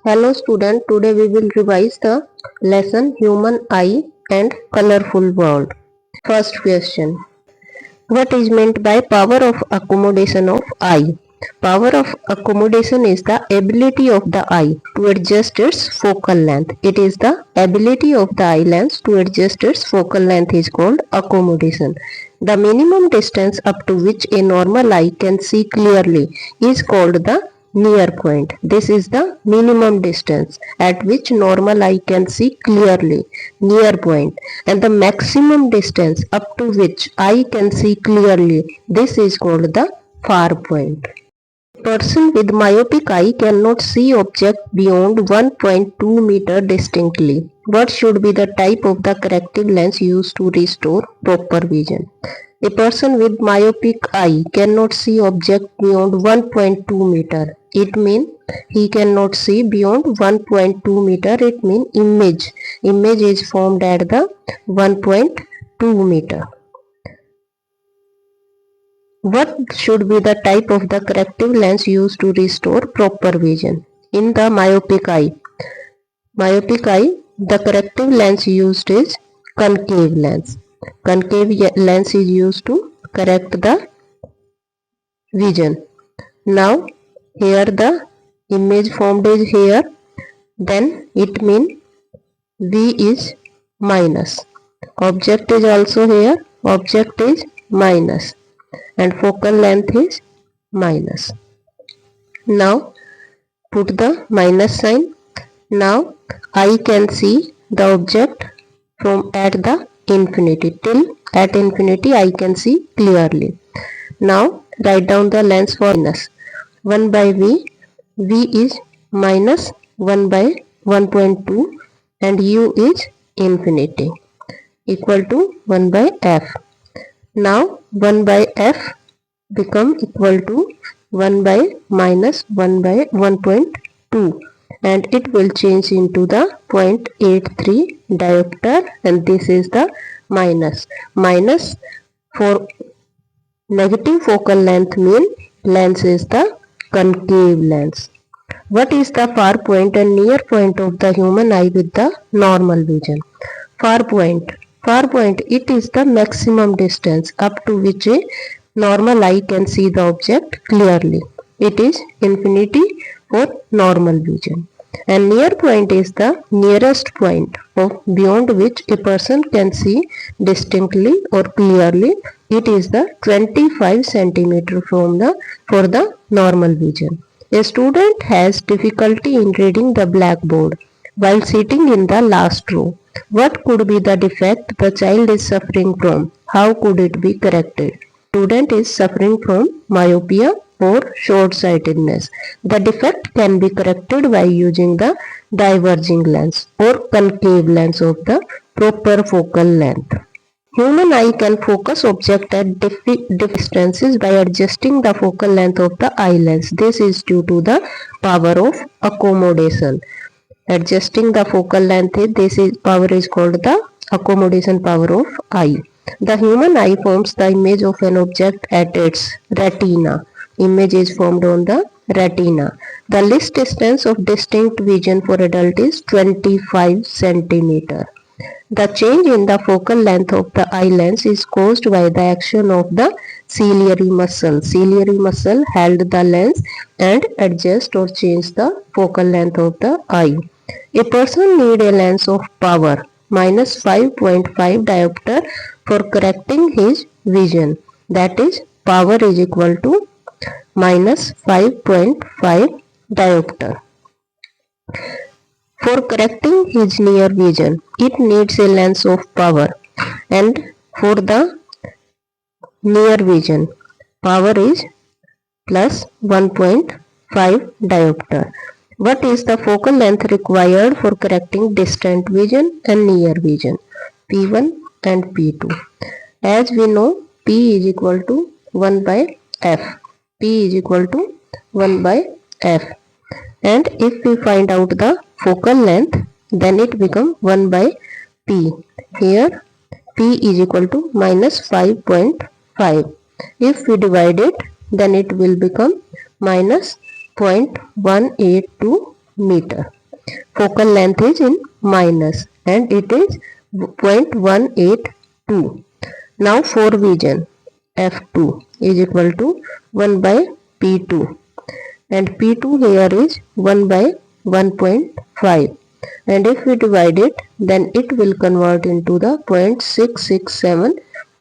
Hello student, today we will revise the lesson Human Eye and Colorful World. First question. What is meant by power of accommodation of eye? Power of accommodation is the ability of the eye to adjust its focal length. It is the ability of the eye lens to adjust its focal length is called accommodation. The minimum distance up to which a normal eye can see clearly is called the near point. This is the minimum distance at which normal eye can see clearly, near point, and the maximum distance up to which eye can see clearly, this is called the far point. A person with myopic eye cannot see object beyond 1.2 meter distinctly. What should be the type of the corrective lens used to restore proper vision? A person with myopic eye cannot see object beyond 1.2 meter. It means he cannot see beyond 1.2 meter. It means image is formed at the 1.2 meter. What should be the type of the corrective lens used to restore proper vision? In the myopic eye, the corrective lens used is concave lens. Concave lens is used to correct the vision. Now here the image formed is here, then it means V is minus. Object is also here, object is minus, and focal length is minus. Now put the minus sign. Now I can see the object from at the infinity till at infinity I can see clearly. Now write down the lens for minus. 1 by V. V is minus 1 by 1.2 and U is infinity equal to 1 by F. Now 1 by F become equal to 1 by minus 1 by 1.2 and it will change into the 0.83 diopter, and this is the minus. Minus for negative focal length mean lens is the concave lens. What is the far point and near point of the human eye with the normal vision? Far point, it is the maximum distance up to which a normal eye can see the object clearly. It is infinity for normal vision. And near point is the nearest point of beyond which a person can see distinctly or clearly. It is the 25 centimeter for the normal vision. A student has difficulty in reading the blackboard while sitting in the last row. What could be the defect the child is suffering from? How could it be corrected? Student is suffering from myopia or short-sightedness. The defect can be corrected by using the diverging lens or concave lens of the proper focal length. Human eye can focus object at distances by adjusting the focal length of the eye lens. This is due to the power of accommodation. Adjusting the focal length, power is called the accommodation power of eye. The human eye forms the image of an object at its retina. Image is formed on the retina. The least distance of distinct vision for adult is 25 centimeter. The change in the focal length of the eye lens is caused by the action of the ciliary muscle. Ciliary muscle held the lens and adjust or change the focal length of the eye. A person need a lens of power minus 5.5 diopter for correcting his vision. That is, power is equal to minus 5.5 diopter. For correcting his near vision, it needs a lens of power, and for the near vision, power is plus 1.5 diopter. What is the focal length required for correcting distant vision and near vision? P1 and P2. As we know, P is equal to 1 by F. P is equal to 1 by F. And if we find out the focal length, then it becomes 1 by P. Here P is equal to minus 5.5. If we divide it, then it will become minus 0.182 meter. focal length is in minus and it is 0.182. Now for vision, f2 is equal to 1 by p2 and p2 here is 1 by 1.5, and if we divide it then it will convert into the 0.667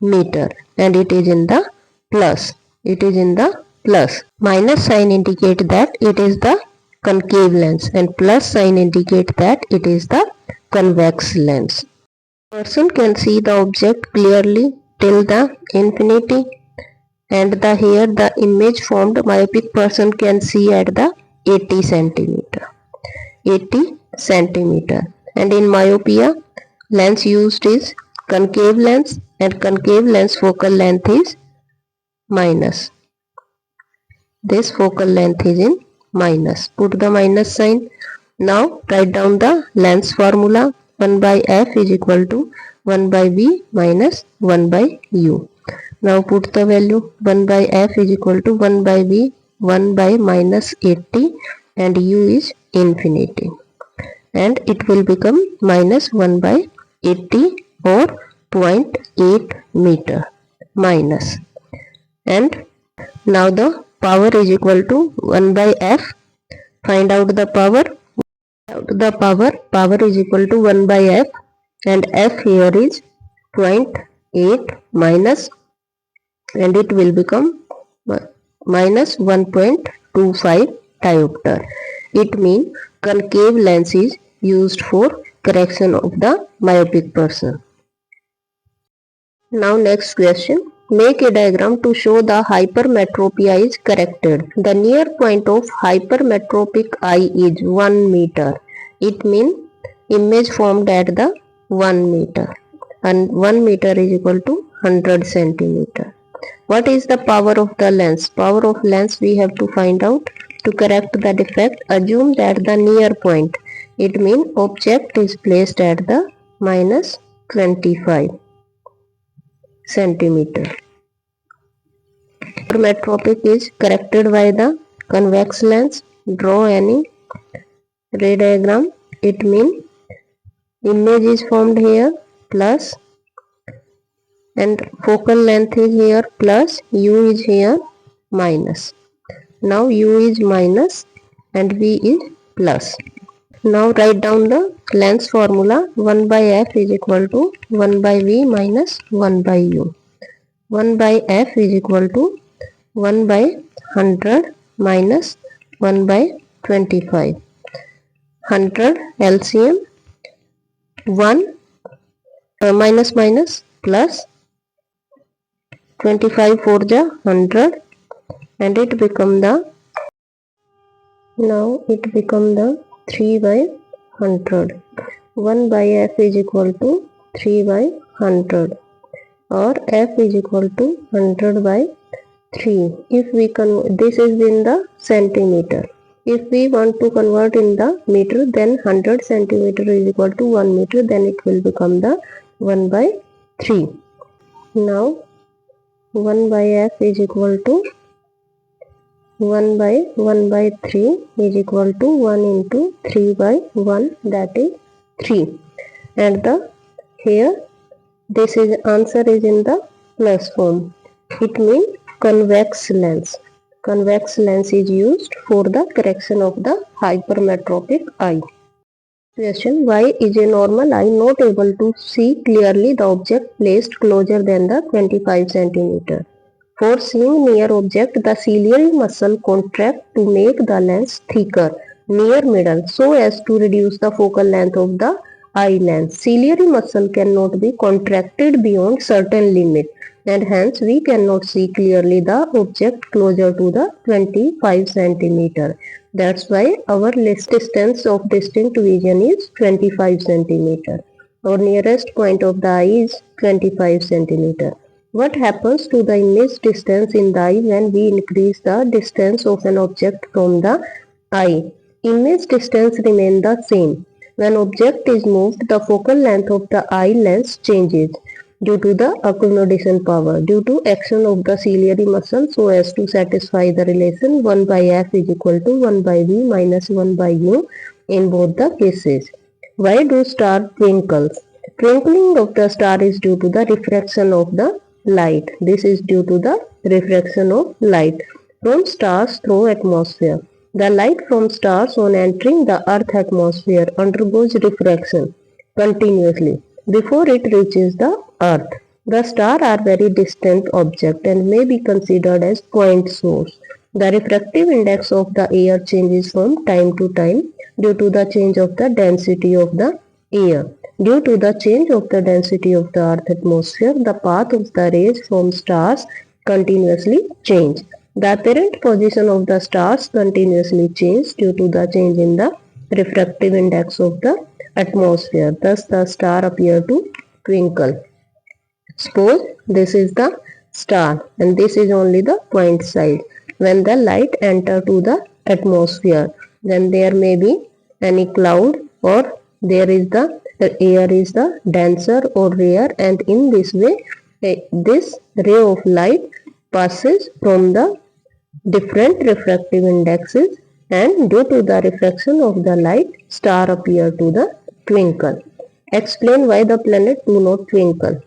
meter and it is in the plus. It is in the plus. Minus sign indicate that it is the concave lens and plus sign indicate that it is the convex lens. Person can see the object clearly till the infinity, and here the image formed myopic person can see at the 80 centimeter. 80 centimeter. And in myopia, lens used is concave lens and concave lens focal length is minus. This focal length is in minus. Put the minus sign. Now write down the lens formula. 1 by f is equal to 1 by v minus 1 by u. Now put the value. 1 by f is equal to 1 by v, 1 by minus 80 and u is infinity. And it will become minus 1 by 80 or 0.8 meter minus. And now the power is equal to 1 by f. Find out the power. Power is equal to 1 by f and f here is 0.8 minus, and it will become minus 1.25 diopter. It means concave lens is used for correction of the myopic person. Now next question. Make a diagram to show the hypermetropia is corrected. The near point of hypermetropic eye is 1 meter. It means image formed at the 1 meter, and 1 meter is equal to 100 centimeter. What is the power of the lens? Power of lens we have to find out. To correct the defect, assume that the near point, it means object is placed at the minus 25 centimeter. Hypermetropic is corrected by the convex lens. Draw any ray diagram. It means image is formed here plus, and focal length is here plus, u is here minus. Now u is minus and v is plus. Now write down the lens formula. 1 by f is equal to 1 by v minus 1 by u. 1 by f is equal to 1 by 100 minus 1 by 25. 100 LCM, 1 minus minus plus 25 for the 100, and it become the, now it become the 3 by 100. 1 by f is equal to 3 by 100, or f is equal to 100 by 3. If we this is in the centimeter. If we want to convert in the meter, then 100 centimeter is equal to 1 meter, then it will become the 1 by 3. Now 1 by f is equal to 1 by 3 is equal to 1 into 3 by 1, that is 3. And the here this is answer is in the plus form. It means convex lens. Convex lens is used for the correction of the hypermetropic eye. Question. Why is a normal eye not able to see clearly the object placed closer than the 25 centimeter? For seeing near object, the ciliary muscle contract to make the lens thicker near middle so as to reduce the focal length of the eye lens. Ciliary muscle cannot be contracted beyond certain limit, and hence we cannot see clearly the object closer to the 25 centimeter. That's why our least distance of distinct vision is 25 centimeter. Our nearest point of the eye is 25 centimeter. What happens to the image distance in the eye when we increase the distance of an object from the eye? Image distance remains the same. When object is moved, the focal length of the eye lens changes due to the accommodation power, due to action of the ciliary muscle so as to satisfy the relation 1 by f is equal to 1 by v minus 1 by u. in both the cases. Why do stars twinkle? Twinkling of the star is due to the refraction of the light. This is due to the refraction of light from stars through atmosphere. The light from stars on entering the earth atmosphere undergoes refraction continuously before it reaches the earth. The stars are very distant objects and may be considered as point source. The refractive index of the air changes from time to time due to the change of the density of the air. Due to the change of the density of the earth atmosphere, the path of the rays from stars continuously change. The apparent position of the stars continuously changes due to the change in the refractive index of the atmosphere. Thus, the star appear to twinkle. Suppose this is the star and this is only the point side. When the light enter to the atmosphere, then there may be any cloud or there is the air is the denser or rare, and in this way this ray of light passes from the different refractive indexes, and due to the refraction of the light, star appear to the twinkle. Explain why the planet do not twinkle.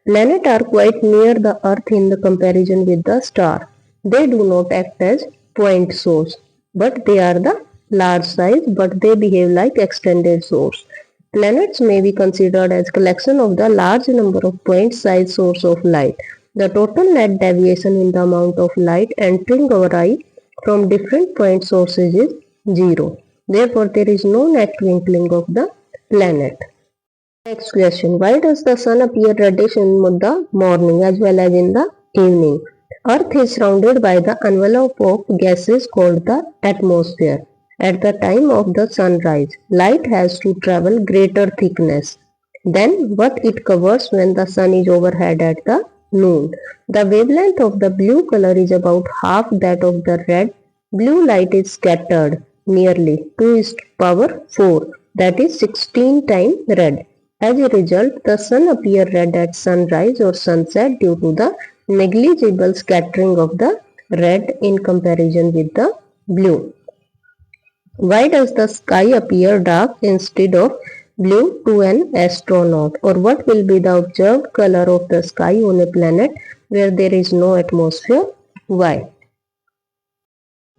Planets are quite near the earth in the comparison with the star. They do not act as point source, but they are the large size, but they behave like extended source. Planets may be considered as collection of the large number of point size source of light. The total net deviation in the amount of light entering our eye from different point sources is 0. Therefore, there is no net twinkling of the planet. Next question. Why does the sun appear reddish in the morning as well as in the evening? Earth is surrounded by the envelope of gases called the atmosphere. At the time of the sunrise, light has to travel greater thickness than what it covers when the sun is overhead at the noon. The wavelength of the blue color is about half that of the red. Blue light is scattered nearly 2 is to power 4, that is 16 times red. As a result, the sun appears red at sunrise or sunset due to the negligible scattering of the red in comparison with the blue. Why does the sky appear dark instead of blue to an astronaut? Or what will be the observed color of the sky on a planet where there is no atmosphere? Why?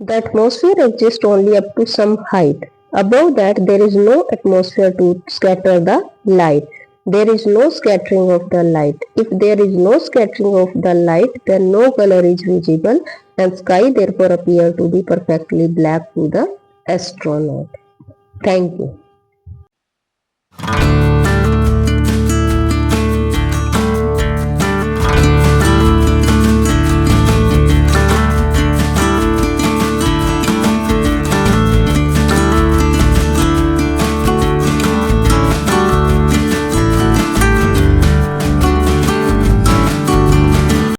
The atmosphere exists only up to some height. Above that, there is no atmosphere to scatter the light. There is no scattering of the light. If there is no scattering of the light, then no color is visible, and sky therefore appear to be perfectly black to the astronaut. Thank you.